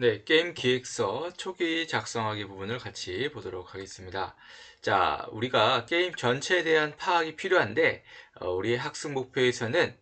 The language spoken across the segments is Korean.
네, 게임 기획서 초기 작성하기 부분을 같이 보도록 하겠습니다. 자, 우리가 게임 전체에 대한 파악이 필요한데, 우리의 학습 목표에서는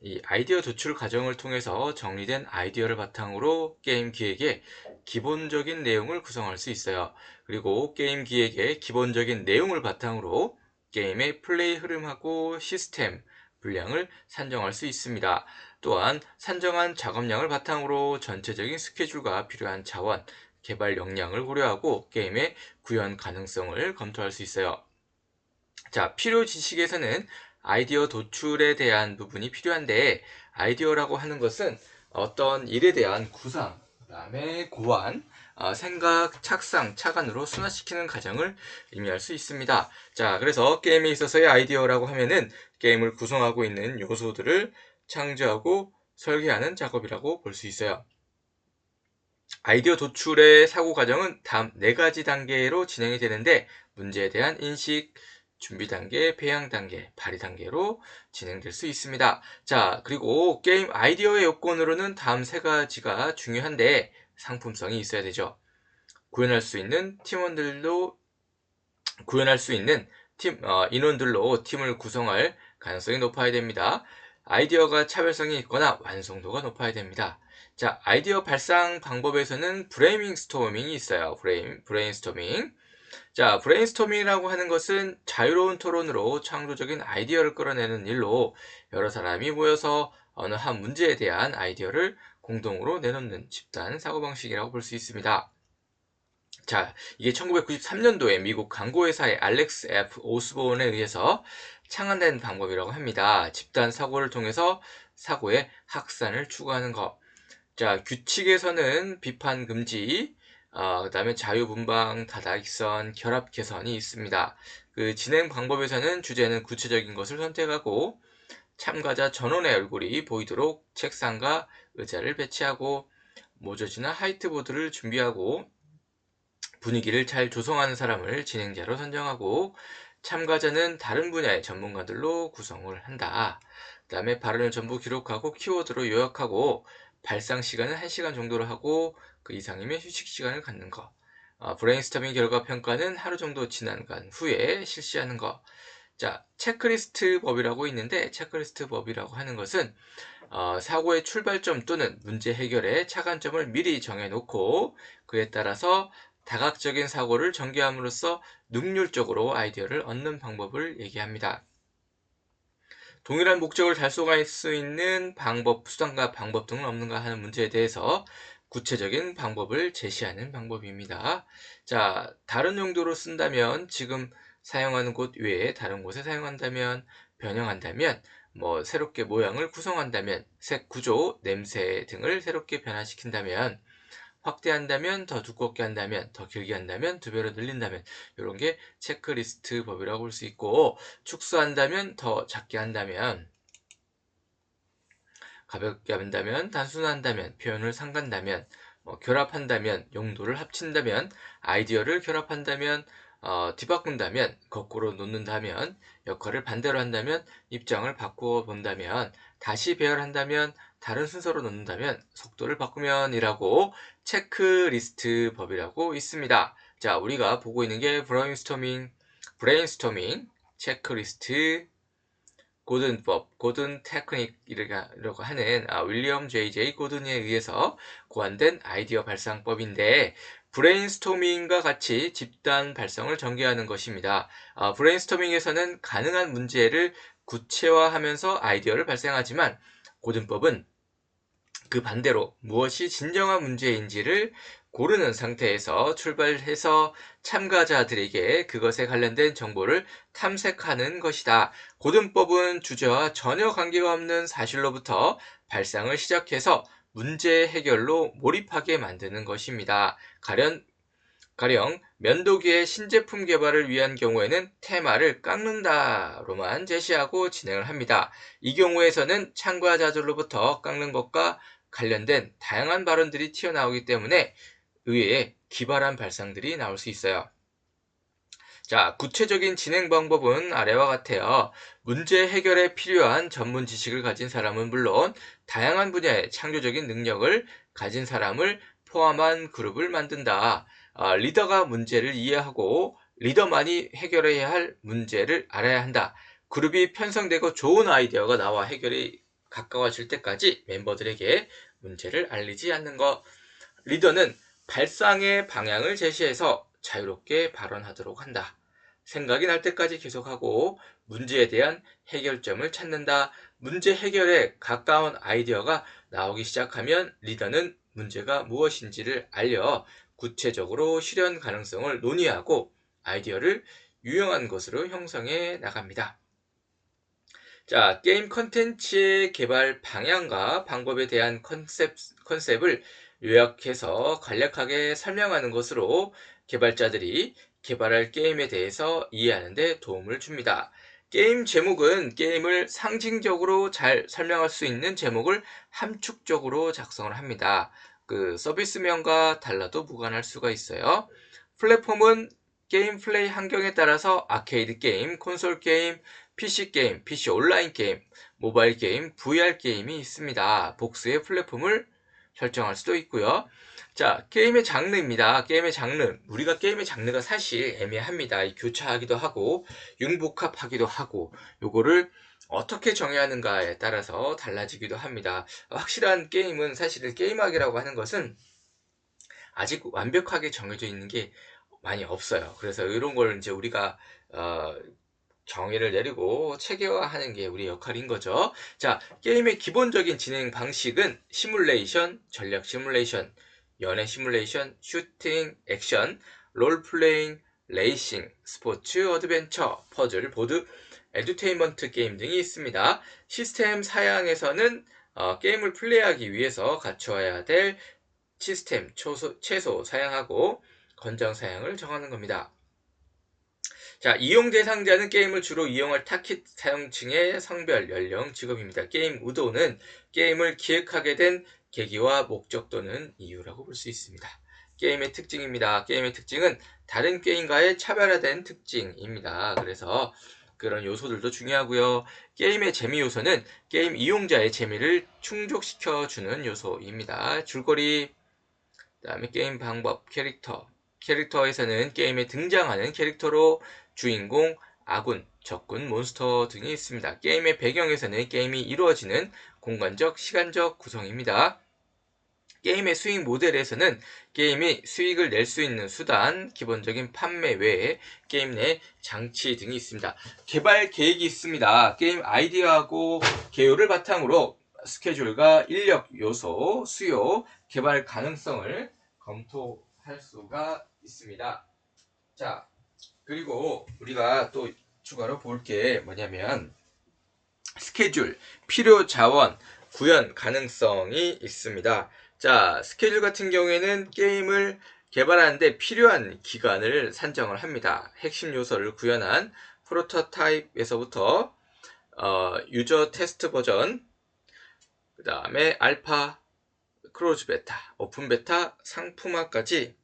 이 아이디어 도출 과정을 통해서 정리된 아이디어를 바탕으로 게임 기획의 기본적인 내용을 구성할 수 있어요. 그리고 게임 기획의 기본적인 내용을 바탕으로 게임의 플레이 흐름하고 시스템, 분량을 산정할 수 있습니다. 또한 산정한 작업량을 바탕으로 전체적인 스케줄과 필요한 자원, 개발 역량을 고려하고 게임의 구현 가능성을 검토할 수 있어요. 자, 필요 지식에서는 아이디어 도출에 대한 부분이 필요한데, 아이디어라고 하는 것은 어떤 일에 대한 구상, 그다음에 고안, 생각, 착상, 착안으로 순화시키는 과정을 의미할 수 있습니다. 자, 그래서 게임에 있어서의 아이디어라고 하면은 게임을 구성하고 있는 요소들을 창조하고 설계하는 작업이라고 볼 수 있어요. 아이디어 도출의 사고 과정은 다음 네 가지 단계로 진행이 되는데, 문제에 대한 인식, 준비 단계, 배양 단계, 발휘 단계로 진행될 수 있습니다. 자, 그리고 게임 아이디어의 요건으로는 다음 세 가지가 중요한데, 상품성이 있어야 되죠. 구현할 수 있는 팀원들도 구현할 수 있는 인원들로 팀을 구성할 가능성이 높아야 됩니다. 아이디어가 차별성이 있거나 완성도가 높아야 됩니다. 자, 아이디어 발상 방법에서는 브레인스토밍이 있어요. 브레인스토밍. 자, 브레인스토밍이라고 하는 것은 자유로운 토론으로 창조적인 아이디어를 끌어내는 일로 여러 사람이 모여서 어느 한 문제에 대한 아이디어를 공동으로 내놓는 집단 사고방식이라고 볼 수 있습니다. 자, 이게 1993년도에 미국 광고회사의 알렉스 F. 오스본에 의해서 창안된 방법이라고 합니다. 집단 사고를 통해서 사고의 확산을 추구하는 것. 자, 규칙에서는 비판 금지, 그다음에 자유분방, 다각선, 결합 개선이 있습니다. 그 진행 방법에서는 주제는 구체적인 것을 선택하고 참가자 전원의 얼굴이 보이도록 책상과 의자를 배치하고 모조지나 화이트보드를 준비하고 분위기를 잘 조성하는 사람을 진행자로 선정하고 참가자는 다른 분야의 전문가들로 구성을 한다. 그 다음에 발언을 전부 기록하고 키워드로 요약하고 발상 시간은 1시간 정도로 하고 그 이상이면 휴식 시간을 갖는 거. 브레인스토밍 결과 평가는 하루 정도 지난 간 후에 실시하는 거. 자, 체크리스트 법이라고 있는데 체크리스트 법이라고 하는 것은 사고의 출발점 또는 문제 해결의 차관점을 미리 정해놓고 그에 따라서 다각적인 사고를 전개함으로써 능률적으로 아이디어를 얻는 방법을 얘기합니다. 동일한 목적을 달성할 수 있는 방법, 수단과 방법 등은 없는가 하는 문제에 대해서 구체적인 방법을 제시하는 방법입니다. 자, 다른 용도로 쓴다면 지금 사용하는 곳 외에 다른 곳에 사용한다면, 변형한다면, 새롭게 모양을 구성한다면, 색 구조, 냄새 등을 새롭게 변화시킨다면, 확대한다면, 더 두껍게 한다면, 더 길게 한다면, 두 배로 늘린다면, 이런 게 체크리스트 법이라고 볼 수 있고, 축소한다면, 더 작게 한다면, 가볍게 한다면, 단순한다면, 표현을 삼간다면, 결합한다면, 용도를 합친다면, 아이디어를 결합한다면, 뒤바꾼다면, 거꾸로 놓는다면, 역할을 반대로 한다면, 입장을 바꾸어 본다면, 다시 배열한다면, 다른 순서로 놓는다면, 속도를 바꾸면이라고 체크리스트 법이라고 있습니다. 자, 우리가 보고 있는 게 브레인스토밍, 체크리스트, 고든법, 고든 테크닉이라고 하는 윌리엄 J.J. 고든에 의해서 고안된 아이디어 발상법인데 브레인스토밍과 같이 집단 발성을 전개하는 것입니다. 브레인스토밍에서는 가능한 문제를 구체화하면서 아이디어를 발생하지만 고든법은 그 반대로 무엇이 진정한 문제인지를 고르는 상태에서 출발해서 참가자들에게 그것에 관련된 정보를 탐색하는 것이다. 고등법은 주제와 전혀 관계가 없는 사실로부터 발상을 시작해서 문제 해결로 몰입하게 만드는 것입니다. 가령 면도기의 신제품 개발을 위한 경우에는 테마를 깎는다로만 제시하고 진행을 합니다. 이 경우에서는 참가자들로부터 깎는 것과 관련된 다양한 발언들이 튀어나오기 때문에 의외의 기발한 발상들이 나올 수 있어요. 자, 구체적인 진행 방법은 아래와 같아요. 문제 해결에 필요한 전문 지식을 가진 사람은 물론 다양한 분야의 창조적인 능력을 가진 사람을 포함한 그룹을 만든다. 리더가 문제를 이해하고 리더만이 해결해야 할 문제를 알아야 한다. 그룹이 편성되고 좋은 아이디어가 나와 해결이 가까워질 때까지 멤버들에게 문제를 알리지 않는 것. 리더는 발상의 방향을 제시해서 자유롭게 발언하도록 한다. 생각이 날 때까지 계속하고 문제에 대한 해결점을 찾는다. 문제 해결에 가까운 아이디어가 나오기 시작하면 리더는 문제가 무엇인지를 알려 구체적으로 실현 가능성을 논의하고 아이디어를 유용한 것으로 형성해 나갑니다. 자, 게임 컨텐츠의 개발 방향과 방법에 대한 컨셉을 요약해서 간략하게 설명하는 것으로 개발자들이 개발할 게임에 대해서 이해하는 데 도움을 줍니다. 게임 제목은 게임을 상징적으로 잘 설명할 수 있는 제목을 함축적으로 작성을 합니다. 그 서비스명과 달라도 무관할 수가 있어요. 플랫폼은 게임 플레이 환경에 따라서 아케이드 게임, 콘솔 게임, PC 게임, PC 온라인 게임, 모바일 게임, VR 게임이 있습니다. 복수의 플랫폼을 설정할 수도 있고요. 자, 게임의 장르입니다. 게임의 장르. 우리가 게임의 장르가 사실 애매합니다. 교차하기도 하고 융복합하기도 하고 요거를 어떻게 정해야 하는가에 따라서 달라지기도 합니다. 확실한 게임은 사실 게임학이라고 하는 것은 아직 완벽하게 정해져 있는 게 많이 없어요. 그래서 이런 걸 이제 우리가 정의를 내리고 체계화하는 게 우리 역할인 거죠. 자, 게임의 기본적인 진행 방식은 시뮬레이션, 전략 시뮬레이션, 연애 시뮬레이션, 슈팅, 액션, 롤플레잉, 레이싱, 스포츠, 어드벤처, 퍼즐, 보드, 에듀테인먼트 게임 등이 있습니다. 시스템 사양에서는 게임을 플레이하기 위해서 갖추어야 될 시스템 최소 사양하고 권장 사양을 정하는 겁니다. 자, 이용 대상자는 게임을 주로 이용할 타깃 사용층의 성별, 연령, 직업입니다. 게임 의도는 게임을 기획하게 된 계기와 목적 또는 이유라고 볼 수 있습니다. 게임의 특징입니다. 게임의 특징은 다른 게임과의 차별화된 특징입니다. 그래서 그런 요소들도 중요하고요. 게임의 재미 요소는 게임 이용자의 재미를 충족시켜주는 요소입니다. 줄거리, 그다음에 게임 방법, 캐릭터에서는 게임에 등장하는 캐릭터로 주인공, 아군, 적군, 몬스터 등이 있습니다. 게임의 배경에서는 게임이 이루어지는 공간적, 시간적 구성입니다. 게임의 수익 모델에서는 게임이 수익을 낼 수 있는 수단, 기본적인 판매 외에 게임 내 장치 등이 있습니다. 개발 계획이 있습니다. 게임 아이디어하고 개요를 바탕으로 스케줄과 인력 요소, 수요, 개발 가능성을 검토할 수가 있습니다. 자, 그리고 우리가 또 추가로 볼 게 뭐냐면 스케줄, 필요 자원, 구현 가능성이 있습니다. 자, 스케줄 같은 경우에는 게임을 개발하는데 필요한 기간을 산정을 합니다. 핵심 요소를 구현한 프로토타입에서부터 유저 테스트 버전, 그 다음에 알파, 크로즈 베타, 오픈 베타, 상품화까지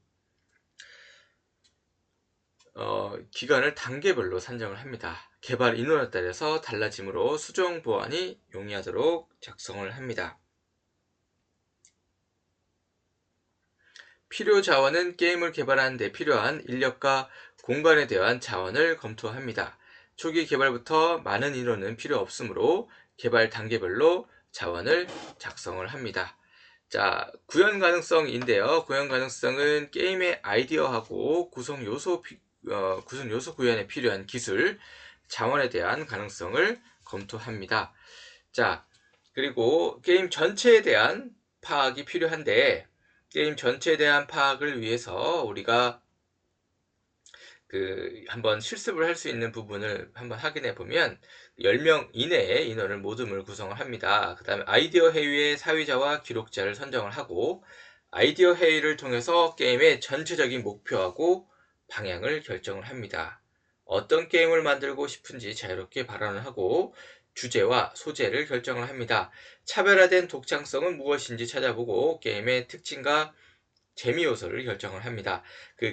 기간을 단계별로 산정을 합니다. 개발 인원에 따라서 달라지므로 수정 보완이 용이하도록 작성을 합니다. 필요 자원은 게임을 개발하는 데 필요한 인력과 공간에 대한 자원을 검토합니다. 초기 개발부터 많은 인원은 필요 없으므로 개발 단계별로 자원을 작성을 합니다. 자, 구현 가능성인데요. 구현 가능성은 게임의 아이디어하고 구성 요소 구현에 필요한 기술, 자원에 대한 가능성을 검토합니다. 자, 그리고 게임 전체에 대한 파악이 필요한데 게임 전체에 대한 파악을 위해서 우리가 한번 실습을 할 수 있는 부분을 한번 확인해 보면 10명 이내의 인원을 모둠을 구성을 합니다. 그 다음에 아이디어 회의의 사회자와 기록자를 선정을 하고 아이디어 회의를 통해서 게임의 전체적인 목표하고 방향을 결정을 합니다. 어떤 게임을 만들고 싶은지 자유롭게 발언을 하고 주제와 소재를 결정을 합니다. 차별화된 독창성은 무엇인지 찾아보고 게임의 특징과 재미 요소를 결정을 합니다.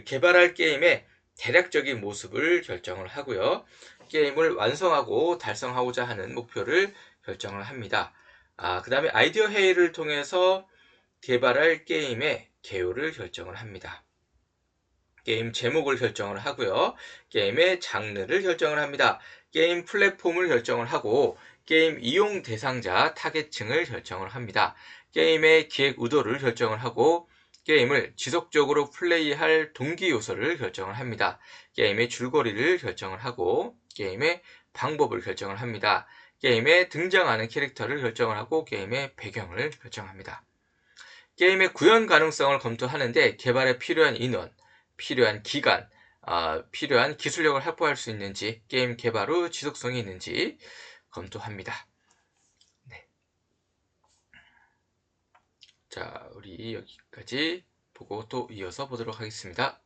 개발할 게임의 대략적인 모습을 결정을 하고요. 게임을 완성하고 달성하고자 하는 목표를 결정을 합니다. 그 다음에 아이디어 회의를 통해서 개발할 게임의 개요를 결정을 합니다. 게임 제목을 결정을 하고요. 게임의 장르를 결정을 합니다. 게임 플랫폼을 결정을 하고 게임 이용 대상자 타겟층을 결정을 합니다. 게임의 기획 의도를 결정을 하고 게임을 지속적으로 플레이할 동기 요소를 결정을 합니다. 게임의 줄거리를 결정을 하고 게임의 방법을 결정을 합니다. 게임에 등장하는 캐릭터를 결정을 하고 게임의 배경을 결정합니다. 게임의 구현 가능성을 검토하는데 개발에 필요한 인원, 필요한 기간, 필요한 기술력을 확보할 수 있는지, 게임 개발 후 지속성이 있는지 검토합니다. 네. 자, 우리 여기까지 보고 또 이어서 보도록 하겠습니다.